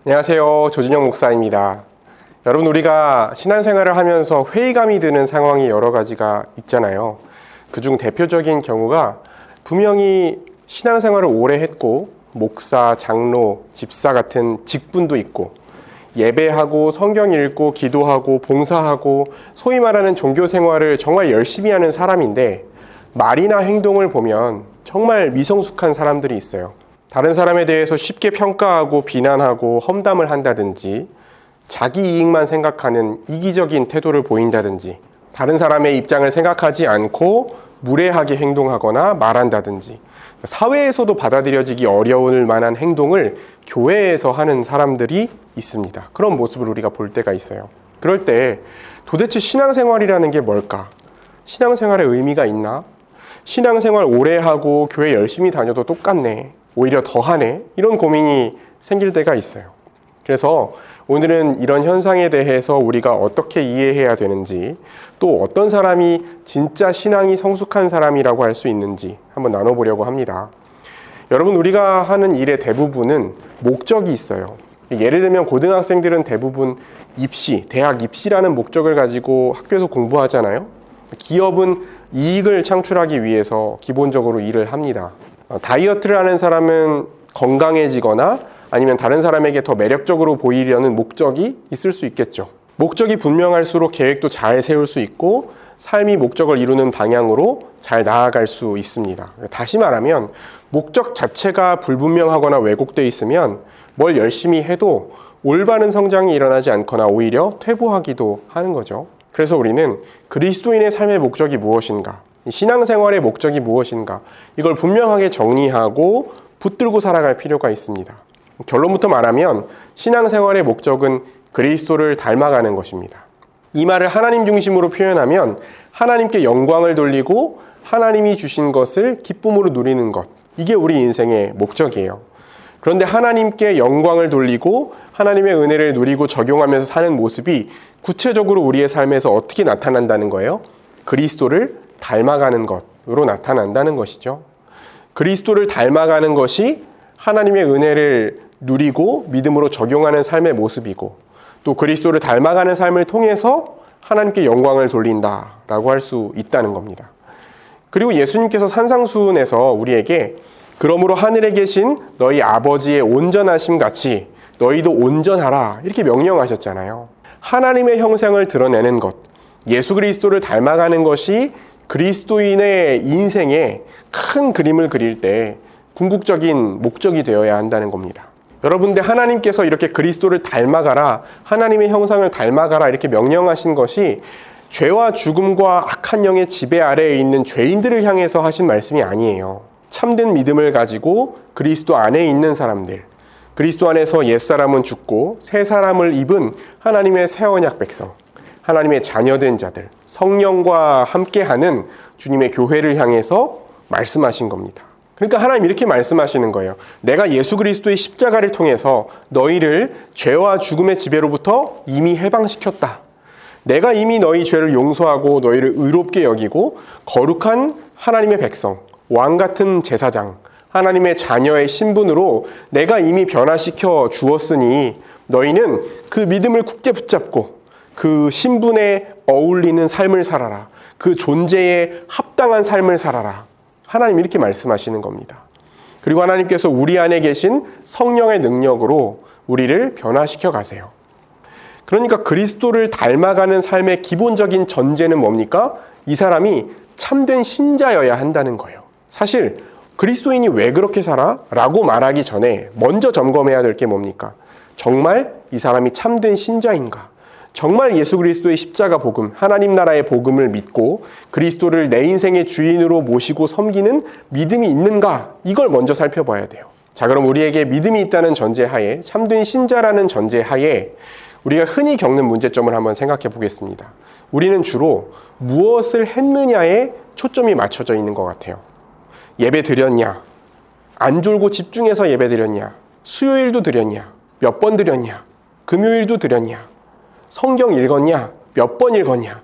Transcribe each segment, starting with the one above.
안녕하세요. 조진영 목사입니다. 여러분, 우리가 신앙생활을 하면서 회의감이 드는 상황이 여러 가지가 있잖아요. 그중 대표적인 경우가 분명히 신앙생활을 오래 했고 목사, 장로, 집사 같은 직분도 있고 예배하고 성경 읽고 기도하고 봉사하고 소위 말하는 종교생활을 정말 열심히 하는 사람인데 말이나 행동을 보면 정말 미성숙한 사람들이 있어요. 다른 사람에 대해서 쉽게 평가하고 비난하고 험담을 한다든지 자기 이익만 생각하는 이기적인 태도를 보인다든지 다른 사람의 입장을 생각하지 않고 무례하게 행동하거나 말한다든지 사회에서도 받아들여지기 어려울 만한 행동을 교회에서 하는 사람들이 있습니다. 그런 모습을 우리가 볼 때가 있어요. 그럴 때 도대체 신앙생활이라는 게 뭘까? 신앙생활에 의미가 있나? 신앙생활 오래 하고 교회 열심히 다녀도 똑같네. 오히려 더하네. 이런 고민이 생길 때가 있어요. 그래서 오늘은 이런 현상에 대해서 우리가 어떻게 이해해야 되는지, 또 어떤 사람이 진짜 신앙이 성숙한 사람이라고 할 수 있는지 한번 나눠보려고 합니다. 여러분, 우리가 하는 일의 대부분은 목적이 있어요. 예를 들면 고등학생들은 대부분 입시, 대학 입시라는 목적을 가지고 학교에서 공부하잖아요. 기업은 이익을 창출하기 위해서 기본적으로 일을 합니다. 다이어트를 하는 사람은 건강해지거나 아니면 다른 사람에게 더 매력적으로 보이려는 목적이 있을 수 있겠죠. 목적이 분명할수록 계획도 잘 세울 수 있고 삶이 목적을 이루는 방향으로 잘 나아갈 수 있습니다. 다시 말하면 목적 자체가 불분명하거나 왜곡되어 있으면 뭘 열심히 해도 올바른 성장이 일어나지 않거나 오히려 퇴보하기도 하는 거죠. 그래서 우리는 그리스도인의 삶의 목적이 무엇인가, 신앙생활의 목적이 무엇인가, 이걸 분명하게 정리하고 붙들고 살아갈 필요가 있습니다. 결론부터 말하면 신앙생활의 목적은 그리스도를 닮아가는 것입니다. 이 말을 하나님 중심으로 표현하면 하나님께 영광을 돌리고 하나님이 주신 것을 기쁨으로 누리는 것, 이게 우리 인생의 목적이에요. 그런데 하나님께 영광을 돌리고 하나님의 은혜를 누리고 적용하면서 사는 모습이 구체적으로 우리의 삶에서 어떻게 나타난다는 거예요? 그리스도를 닮아가는 것으로 나타난다는 것이죠. 그리스도를 닮아가는 것이 하나님의 은혜를 누리고 믿음으로 적용하는 삶의 모습이고, 또 그리스도를 닮아가는 삶을 통해서 하나님께 영광을 돌린다라고 할 수 있다는 겁니다. 그리고 예수님께서 산상수훈에서 우리에게 그러므로 하늘에 계신 너희 아버지의 온전하심 같이 너희도 온전하라 이렇게 명령하셨잖아요. 하나님의 형상을 드러내는 것, 예수 그리스도를 닮아가는 것이 그리스도인의 인생에 큰 그림을 그릴 때 궁극적인 목적이 되어야 한다는 겁니다. 여러분들, 하나님께서 이렇게 그리스도를 닮아가라, 하나님의 형상을 닮아가라 이렇게 명령하신 것이 죄와 죽음과 악한 영의 지배 아래에 있는 죄인들을 향해서 하신 말씀이 아니에요. 참된 믿음을 가지고 그리스도 안에 있는 사람들, 그리스도 안에서 옛사람은 죽고 새 사람을 입은 하나님의 새 언약 백성, 하나님의 자녀된 자들, 성령과 함께하는 주님의 교회를 향해서 말씀하신 겁니다. 그러니까 하나님 이렇게 말씀하시는 거예요. 내가 예수 그리스도의 십자가를 통해서 너희를 죄와 죽음의 지배로부터 이미 해방시켰다. 내가 이미 너희 죄를 용서하고 너희를 의롭게 여기고 거룩한 하나님의 백성, 왕 같은 제사장, 하나님의 자녀의 신분으로 내가 이미 변화시켜 주었으니 너희는 그 믿음을 굳게 붙잡고 그 신분에 어울리는 삶을 살아라. 그 존재에 합당한 삶을 살아라. 하나님 이렇게 말씀하시는 겁니다. 그리고 하나님께서 우리 안에 계신 성령의 능력으로 우리를 변화시켜 가세요. 그러니까 그리스도를 닮아가는 삶의 기본적인 전제는 뭡니까? 이 사람이 참된 신자여야 한다는 거예요. 사실 그리스도인이 왜 그렇게 살아? 라고 말하기 전에 먼저 점검해야 될 게 뭡니까? 정말 이 사람이 참된 신자인가? 정말 예수 그리스도의 십자가 복음, 하나님 나라의 복음을 믿고 그리스도를 내 인생의 주인으로 모시고 섬기는 믿음이 있는가? 이걸 먼저 살펴봐야 돼요. 자, 그럼 우리에게 믿음이 있다는 전제하에, 참된 신자라는 전제하에 우리가 흔히 겪는 문제점을 한번 생각해 보겠습니다. 우리는 주로 무엇을 했느냐에 초점이 맞춰져 있는 것 같아요. 예배 드렸냐? 안 졸고 집중해서 예배 드렸냐? 수요일도 드렸냐? 몇 번 드렸냐? 금요일도 드렸냐? 성경 읽었냐? 몇 번 읽었냐?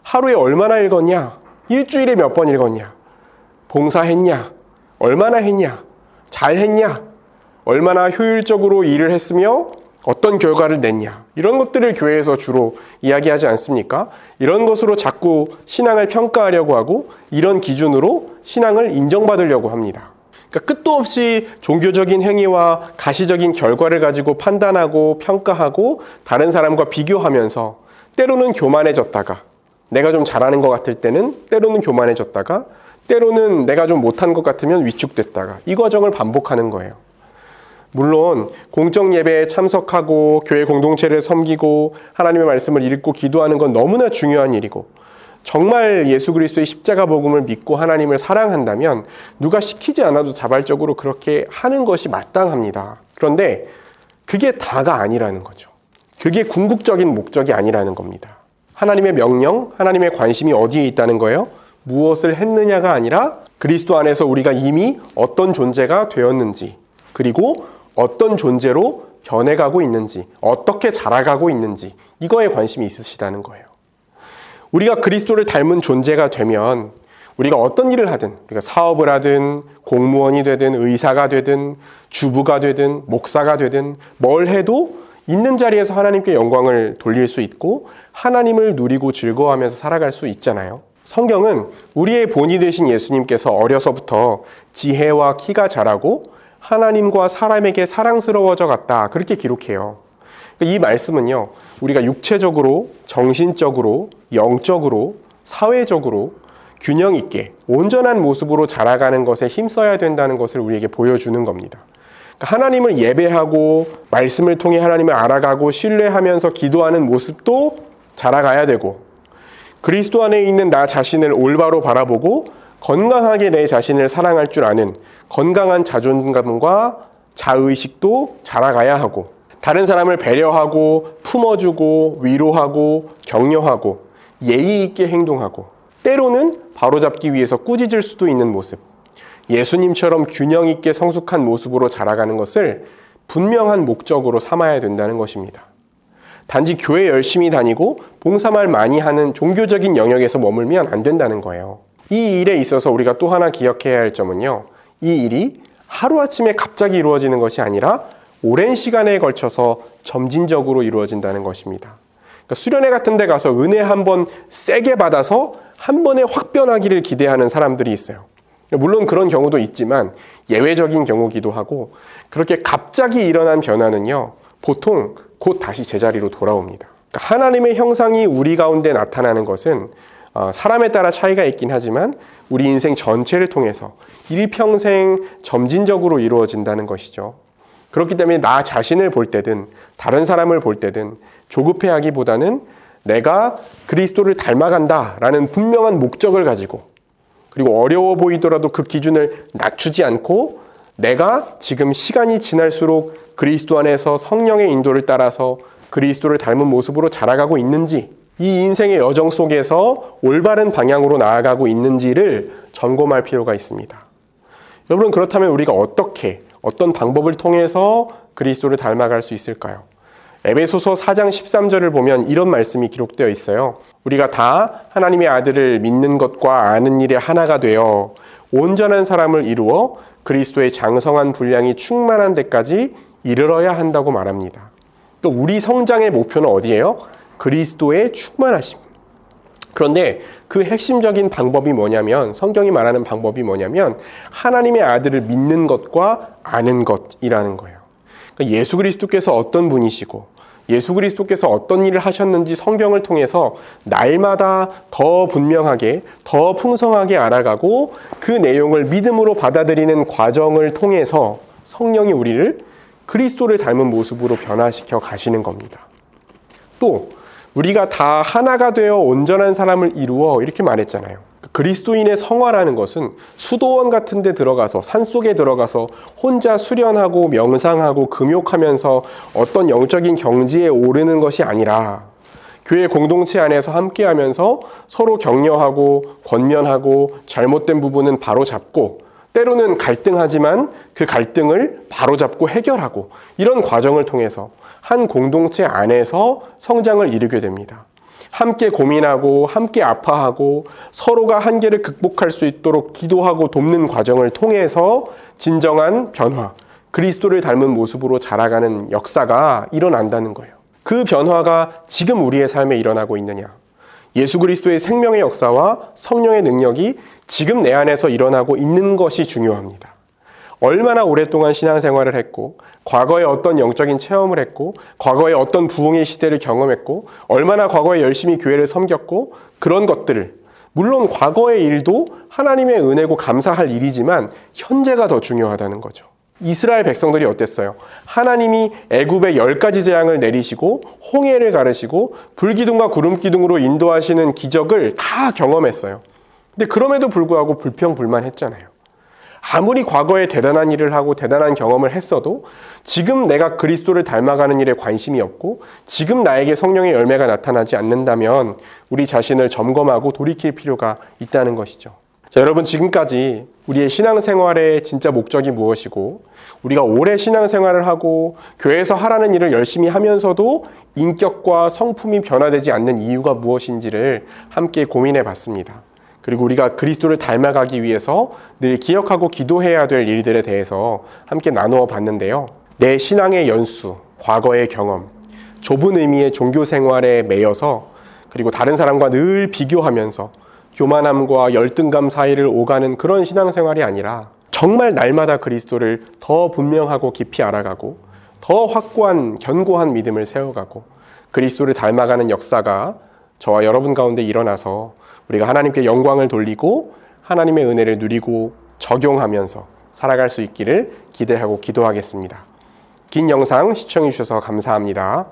하루에 얼마나 읽었냐? 일주일에 몇 번 읽었냐? 봉사했냐? 얼마나 했냐? 잘했냐? 얼마나 효율적으로 일을 했으며 어떤 결과를 냈냐, 이런 것들을 교회에서 주로 이야기하지 않습니까? 이런 것으로 자꾸 신앙을 평가하려고 하고 이런 기준으로 신앙을 인정받으려고 합니다. 그러니까 끝도 없이 종교적인 행위와 가시적인 결과를 가지고 판단하고 평가하고 다른 사람과 비교하면서 때로는 교만해졌다가, 내가 좀 잘하는 것 같을 때는 때로는 교만해졌다가, 때로는 내가 좀 못한 것 같으면 위축됐다가, 이 과정을 반복하는 거예요. 물론 공적 예배에 참석하고 교회 공동체를 섬기고 하나님의 말씀을 읽고 기도하는 건 너무나 중요한 일이고, 정말 예수 그리스도의 십자가 복음을 믿고 하나님을 사랑한다면 누가 시키지 않아도 자발적으로 그렇게 하는 것이 마땅합니다. 그런데 그게 다가 아니라는 거죠. 그게 궁극적인 목적이 아니라는 겁니다. 하나님의 명령, 하나님의 관심이 어디에 있다는 거예요? 무엇을 했느냐가 아니라 그리스도 안에서 우리가 이미 어떤 존재가 되었는지, 그리고 어떤 존재로 변해가고 있는지, 어떻게 자라가고 있는지, 이거에 관심이 있으시다는 거예요. 우리가 그리스도를 닮은 존재가 되면 우리가 어떤 일을 하든, 우리가 사업을 하든 공무원이 되든 의사가 되든 주부가 되든 목사가 되든 뭘 해도 있는 자리에서 하나님께 영광을 돌릴 수 있고 하나님을 누리고 즐거워하면서 살아갈 수 있잖아요. 성경은 우리의 본이 되신 예수님께서 어려서부터 지혜와 키가 자라고 하나님과 사람에게 사랑스러워져 갔다, 그렇게 기록해요. 이 말씀은요, 우리가 육체적으로, 정신적으로, 영적으로, 사회적으로 균형 있게 온전한 모습으로 자라가는 것에 힘써야 된다는 것을 우리에게 보여주는 겁니다. 하나님을 예배하고 말씀을 통해 하나님을 알아가고 신뢰하면서 기도하는 모습도 자라가야 되고, 그리스도 안에 있는 나 자신을 올바로 바라보고 건강하게 내 자신을 사랑할 줄 아는 건강한 자존감과 자의식도 자라가야 하고, 다른 사람을 배려하고 품어주고 위로하고 격려하고 예의 있게 행동하고, 때로는 바로잡기 위해서 꾸짖을 수도 있는 모습, 예수님처럼 균형 있게 성숙한 모습으로 자라가는 것을 분명한 목적으로 삼아야 된다는 것입니다. 단지 교회 열심히 다니고 봉사말 많이 하는 종교적인 영역에서 머물면 안 된다는 거예요. 이 일에 있어서 우리가 또 하나 기억해야 할 점은요, 이 일이 하루아침에 갑자기 이루어지는 것이 아니라 오랜 시간에 걸쳐서 점진적으로 이루어진다는 것입니다. 그러니까 수련회 같은 데 가서 은혜 한번 세게 받아서 한 번에 확 변하기를 기대하는 사람들이 있어요. 물론 그런 경우도 있지만 예외적인 경우기도 하고, 그렇게 갑자기 일어난 변화는요, 보통 곧 다시 제자리로 돌아옵니다. 그러니까 하나님의 형상이 우리 가운데 나타나는 것은 사람에 따라 차이가 있긴 하지만 우리 인생 전체를 통해서 일평생 점진적으로 이루어진다는 것이죠. 그렇기 때문에 나 자신을 볼 때든 다른 사람을 볼 때든 조급해하기보다는 내가 그리스도를 닮아간다라는 분명한 목적을 가지고, 그리고 어려워 보이더라도 그 기준을 낮추지 않고 내가 지금 시간이 지날수록 그리스도 안에서 성령의 인도를 따라서 그리스도를 닮은 모습으로 자라가고 있는지, 이 인생의 여정 속에서 올바른 방향으로 나아가고 있는지를 점검할 필요가 있습니다. 여러분, 그렇다면 우리가 어떤 방법을 통해서 그리스도를 닮아갈 수 있을까요? 에베소서 4장 13절을 보면 이런 말씀이 기록되어 있어요. 우리가 다 하나님의 아들을 믿는 것과 아는 일에 하나가 되어 온전한 사람을 이루어 그리스도의 장성한 분량이 충만한 데까지 이르러야 한다고 말합니다. 또 우리 성장의 목표는 어디예요? 그리스도의 충만하심. 그런데 그 핵심적인 방법이 뭐냐면, 성경이 말하는 방법이 뭐냐면 하나님의 아들을 믿는 것과 아는 것이라는 거예요. 그러니까 예수 그리스도께서 어떤 분이시고 예수 그리스도께서 어떤 일을 하셨는지 성경을 통해서 날마다 더 분명하게, 더 풍성하게 알아가고 그 내용을 믿음으로 받아들이는 과정을 통해서 성령이 우리를 그리스도를 닮은 모습으로 변화시켜 가시는 겁니다. 또 우리가 다 하나가 되어 온전한 사람을 이루어, 이렇게 말했잖아요. 그리스도인의 성화라는 것은 수도원 같은 데 들어가서, 산속에 들어가서 혼자 수련하고 명상하고 금욕하면서 어떤 영적인 경지에 오르는 것이 아니라 교회 공동체 안에서 함께하면서 서로 격려하고 권면하고 잘못된 부분은 바로잡고, 때로는 갈등하지만 그 갈등을 바로잡고 해결하고, 이런 과정을 통해서 한 공동체 안에서 성장을 이루게 됩니다. 함께 고민하고 함께 아파하고 서로가 한계를 극복할 수 있도록 기도하고 돕는 과정을 통해서 진정한 변화, 그리스도를 닮은 모습으로 자라가는 역사가 일어난다는 거예요. 그 변화가 지금 우리의 삶에 일어나고 있느냐? 예수 그리스도의 생명의 역사와 성령의 능력이 지금 내 안에서 일어나고 있는 것이 중요합니다. 얼마나 오랫동안 신앙생활을 했고, 과거에 어떤 영적인 체험을 했고, 과거에 어떤 부흥의 시대를 경험했고, 얼마나 과거에 열심히 교회를 섬겼고, 그런 것들을, 물론 과거의 일도 하나님의 은혜고 감사할 일이지만 현재가 더 중요하다는 거죠. 이스라엘 백성들이 어땠어요? 하나님이 애굽에 10가지 재앙을 내리시고 홍해를 가르시고 불기둥과 구름기둥으로 인도하시는 기적을 다 경험했어요. 근데 그럼에도 불구하고 불평불만했잖아요. 아무리 과거에 대단한 일을 하고 대단한 경험을 했어도 지금 내가 그리스도를 닮아가는 일에 관심이 없고 지금 나에게 성령의 열매가 나타나지 않는다면 우리 자신을 점검하고 돌이킬 필요가 있다는 것이죠. 자, 여러분, 지금까지 우리의 신앙생활의 진짜 목적이 무엇이고 우리가 오래 신앙생활을 하고 교회에서 하라는 일을 열심히 하면서도 인격과 성품이 변화되지 않는 이유가 무엇인지를 함께 고민해 봤습니다. 그리고 우리가 그리스도를 닮아가기 위해서 늘 기억하고 기도해야 될 일들에 대해서 함께 나누어 봤는데요. 내 신앙의 연수, 과거의 경험, 좁은 의미의 종교 생활에 매여서 그리고 다른 사람과 늘 비교하면서 교만함과 열등감 사이를 오가는 그런 신앙생활이 아니라 정말 날마다 그리스도를 더 분명하고 깊이 알아가고 더 확고한 견고한 믿음을 세워가고 그리스도를 닮아가는 역사가 저와 여러분 가운데 일어나서 우리가 하나님께 영광을 돌리고 하나님의 은혜를 누리고 적용하면서 살아갈 수 있기를 기대하고 기도하겠습니다. 긴 영상 시청해 주셔서 감사합니다.